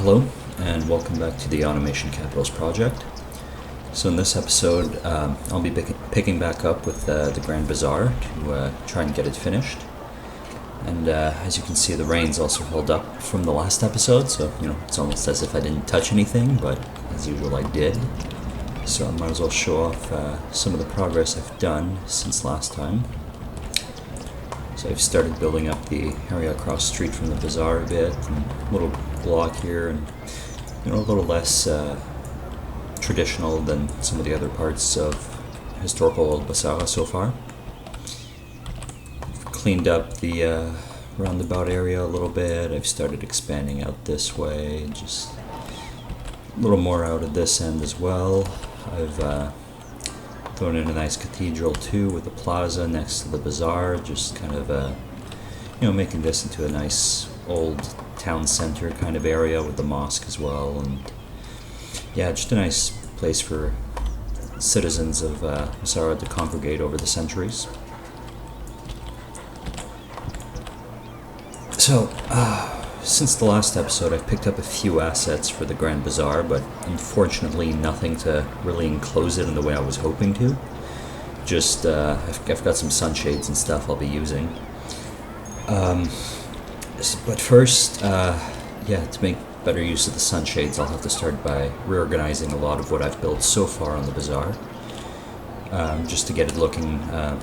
Hello, and welcome back to the Automation Capitals project. So in this episode, I'll be picking back up with the Grand Bazaar to try and get it finished. And as you can see, the rain's also held up from the last episode, so it's almost as if I didn't touch anything, but as usual I did. So I might as well show off some of the progress I've done since last time. So I've started building up the area across the street from the Bazaar a bit, and a little block here, and a little less traditional than some of the other parts of historical old Basara so far. I've cleaned up the roundabout area a little bit. I've started expanding out this way, just a little more out of this end as well. I've thrown in a nice cathedral too with a plaza next to the Bazaar, just kind of making this into a nice old town center kind of area with the mosque as well, and yeah, just a nice place for citizens of Basara to congregate over the centuries. So, since the last episode, I've picked up a few assets for the Grand Bazaar, but unfortunately nothing to really enclose it in the way I was hoping to. Just, I've got some sunshades and stuff I'll be using. But first, to make better use of the sunshades, I'll have to start by reorganizing a lot of what I've built so far on the Bazaar, just to get it looking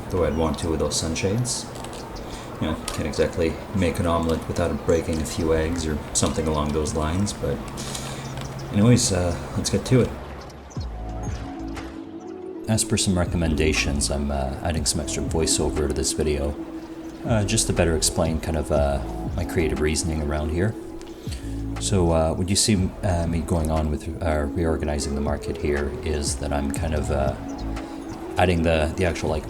the way I'd want to with those sunshades. Can't exactly make an omelet without breaking a few eggs or something along those lines, but anyways, let's get to it. As per some recommendations, I'm adding some extra voiceover to this video, just to better explain kind of my creative reasoning around here. So what you see me going on with reorganizing the market here is that I'm kind of adding the actual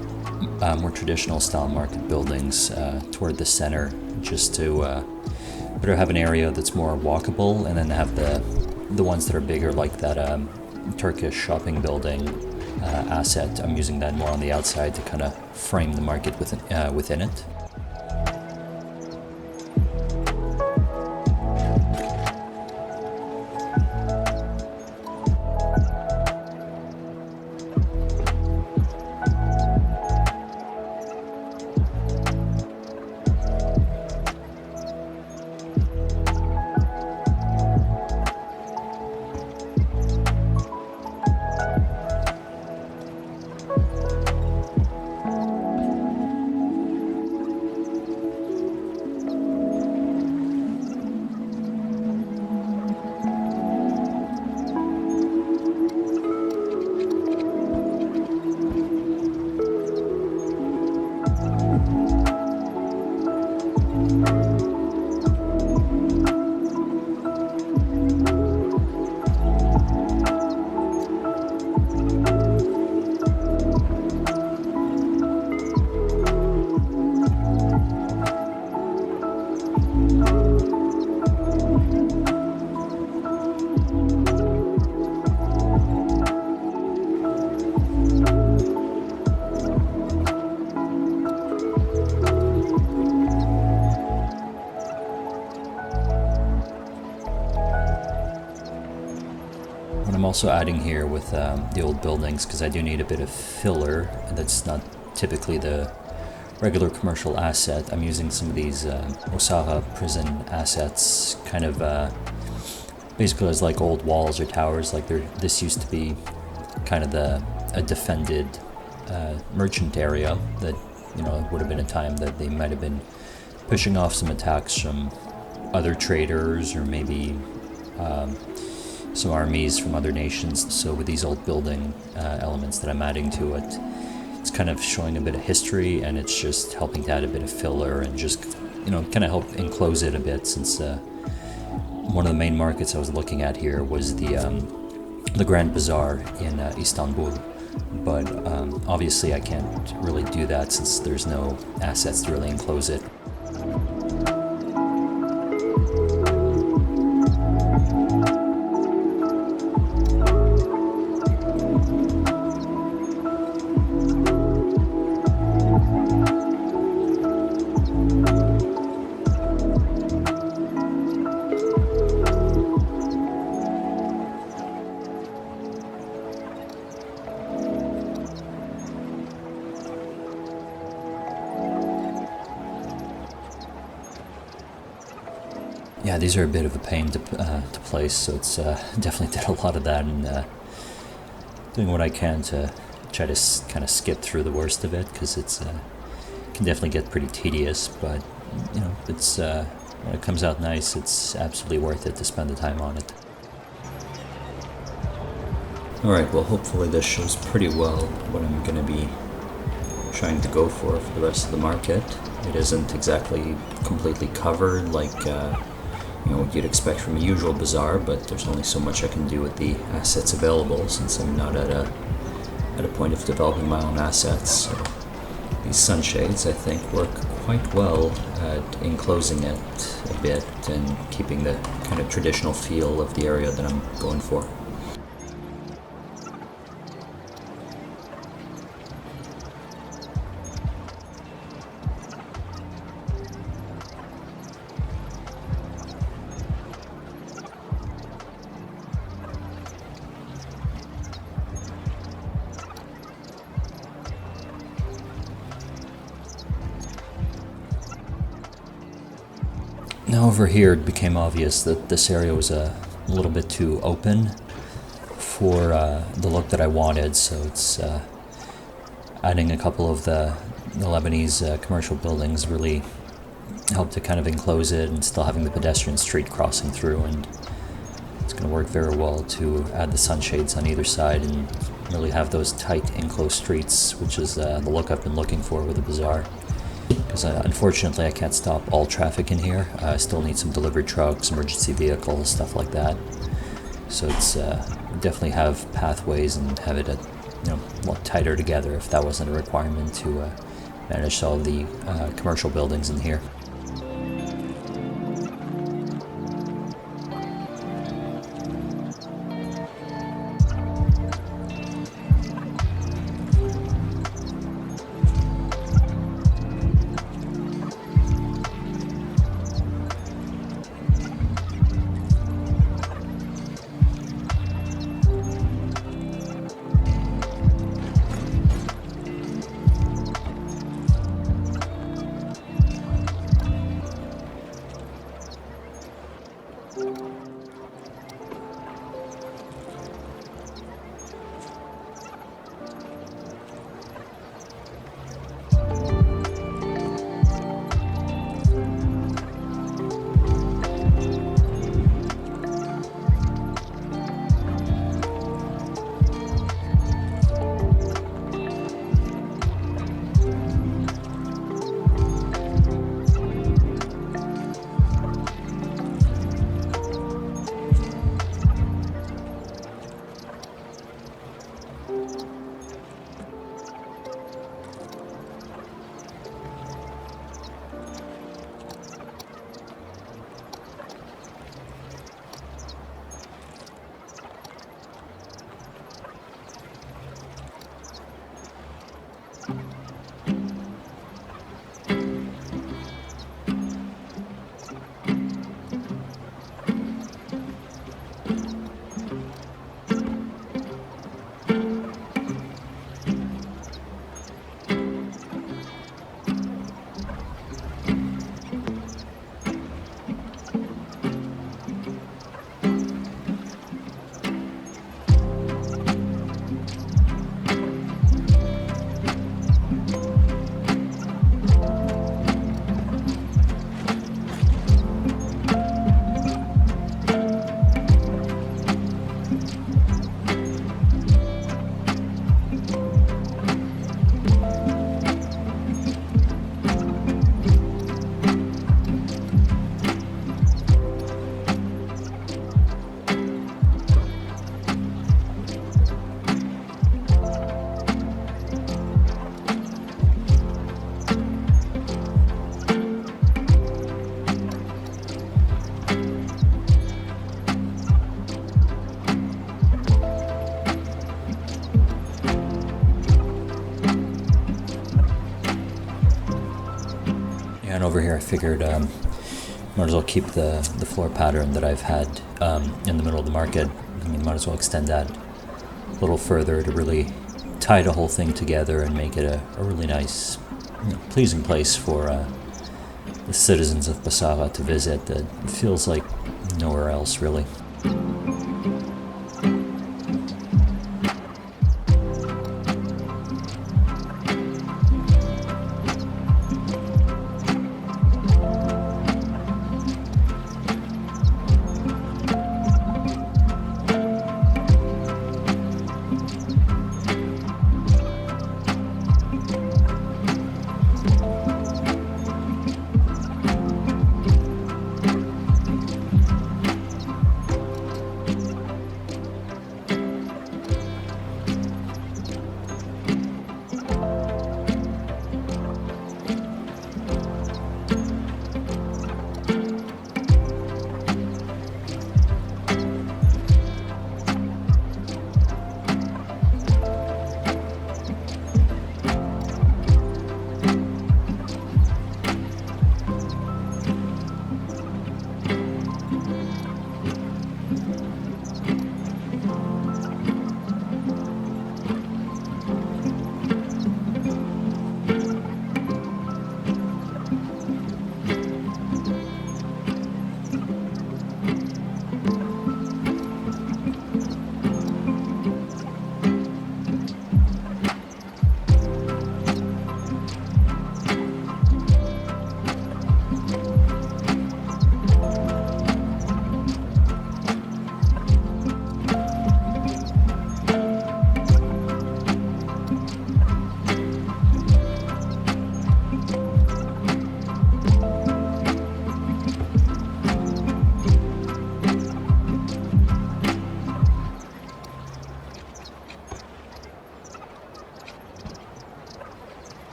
more traditional style market buildings toward the center, just to better have an area that's more walkable, and then have the ones that are bigger, like that Turkish shopping building asset. I'm using that more on the outside to kind of frame the market within it. I'm also adding here with the old buildings, because I do need a bit of filler that's not typically the regular commercial asset. I'm using some of these Basara prison assets kind of basically as like old walls or towers. This used to be kind of a defended merchant area that it would have been a time that they might have been pushing off some attacks from other traders, or maybe some armies from other nations. So with these old building elements that I'm adding to it, it's kind of showing a bit of history, and it's just helping to add a bit of filler and just kind of help enclose it a bit, since one of the main markets I was looking at here was the Grand Bazaar in Istanbul, but obviously I can't really do that since there's no assets to really enclose it. Yeah, these are a bit of a pain to place, so it's definitely did a lot of that, and doing what I can to try to kind of skip through the worst of it, because it's can definitely get pretty tedious. But it's when it comes out nice, it's absolutely worth it to spend the time on it. Alright, well hopefully this shows pretty well what I'm going to be trying to go for the rest of the market. It isn't exactly completely covered like what you'd expect from a usual bazaar, but there's only so much I can do with the assets available since I'm not at a point of developing my own assets. So these sunshades, I think, work quite well at enclosing it a bit and keeping the kind of traditional feel of the area that I'm going for. Now over here, it became obvious that this area was a little bit too open for the look that I wanted, so it's adding a couple of the Lebanese commercial buildings really helped to kind of enclose it, and still having the pedestrian street crossing through, and it's going to work very well to add the sunshades on either side and really have those tight enclosed streets, which is the look I've been looking for with the Bazaar. Because unfortunately I can't stop all traffic in here. I still need some delivery trucks, emergency vehicles, stuff like that. So it's definitely have pathways and have it a lot tighter together if that wasn't a requirement to manage all the commercial buildings in here. And over here I figured might as well keep the floor pattern that I've had in the middle of the market. I mean, might as well extend that a little further to really tie the whole thing together and make it a really nice, pleasing place for the citizens of Basara to visit that it feels like nowhere else, really.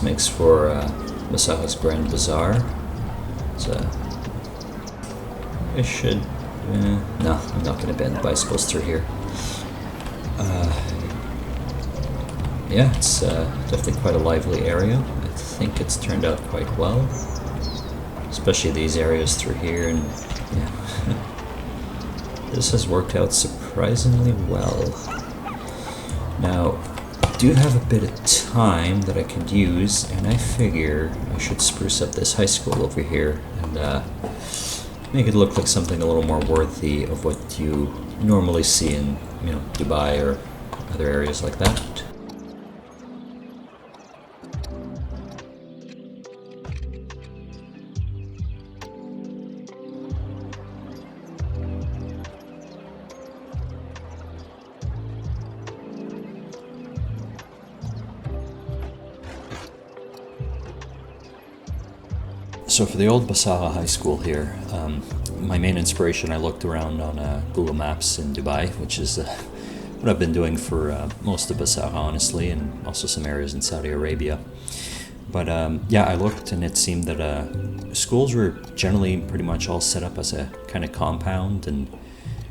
makes for Basara's Grand Bazaar. So I should. No, I'm not going to bend bicycles through here. Yeah, it's definitely quite a lively area. I think it's turned out quite well, especially these areas through here, and yeah, this has worked out surprisingly well. Now, I do have a bit of time that I could use, and I figure I should spruce up this high school over here and make it look like something a little more worthy of what you normally see in, Dubai or other areas like that. So for the old Basara High School here, my main inspiration, I looked around on Google Maps in Dubai, which is what I've been doing for most of Basara, honestly, and also some areas in Saudi Arabia. But yeah, I looked and it seemed that schools were generally pretty much all set up as a kind of compound and,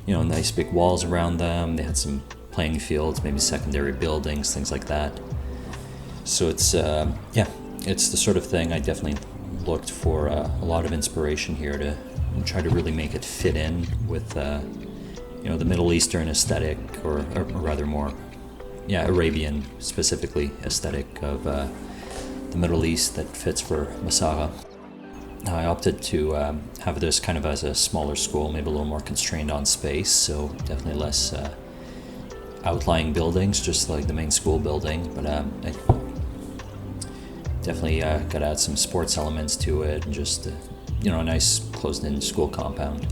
nice big walls around them. They had some playing fields, maybe secondary buildings, things like that. So it's, it's the sort of thing I definitely looked for a lot of inspiration here to try to really make it fit in with the Middle Eastern aesthetic, or rather more Arabian specifically aesthetic of the Middle East that fits for Basara. Now I opted to have this kind of as a smaller school, maybe a little more constrained on space, so definitely less outlying buildings, just like the main school building, but I definitely got to add some sports elements to it, and just a nice closed-in school compound.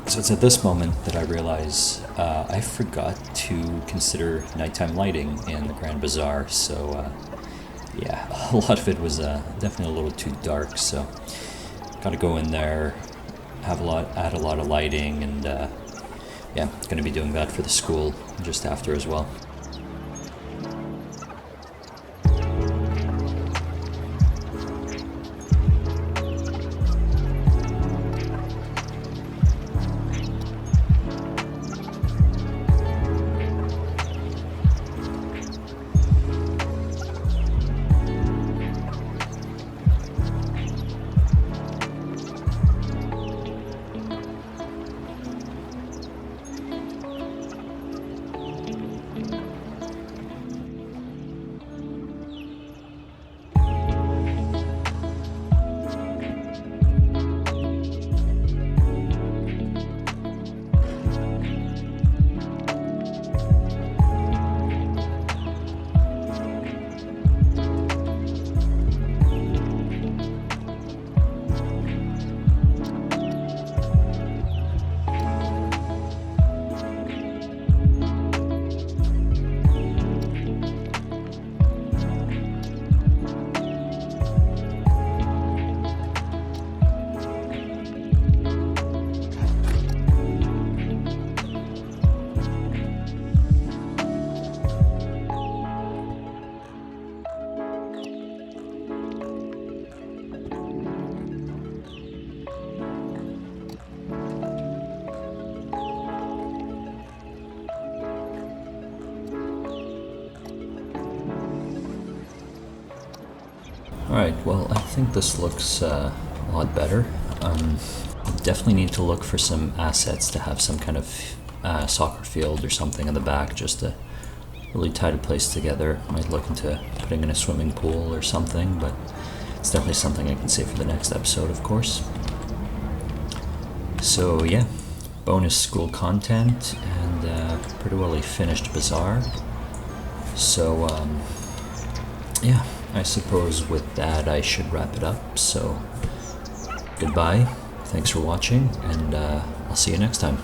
So it's at this moment that I realize I forgot to consider nighttime lighting in the Grand Bazaar. So yeah, a lot of it was definitely a little too dark. So got to go in there, add a lot of lighting, and yeah, going to be doing that for the school just after as well. Alright, well, I think this looks a lot better. Definitely need to look for some assets to have some kind of soccer field or something in the back just to really tie the place together. Might look into putting in a swimming pool or something, but it's definitely something I can save for the next episode, of course. So yeah, bonus school content and pretty well a finished Bazaar. So yeah, I suppose with that I should wrap it up. So goodbye, thanks for watching, and I'll see you next time.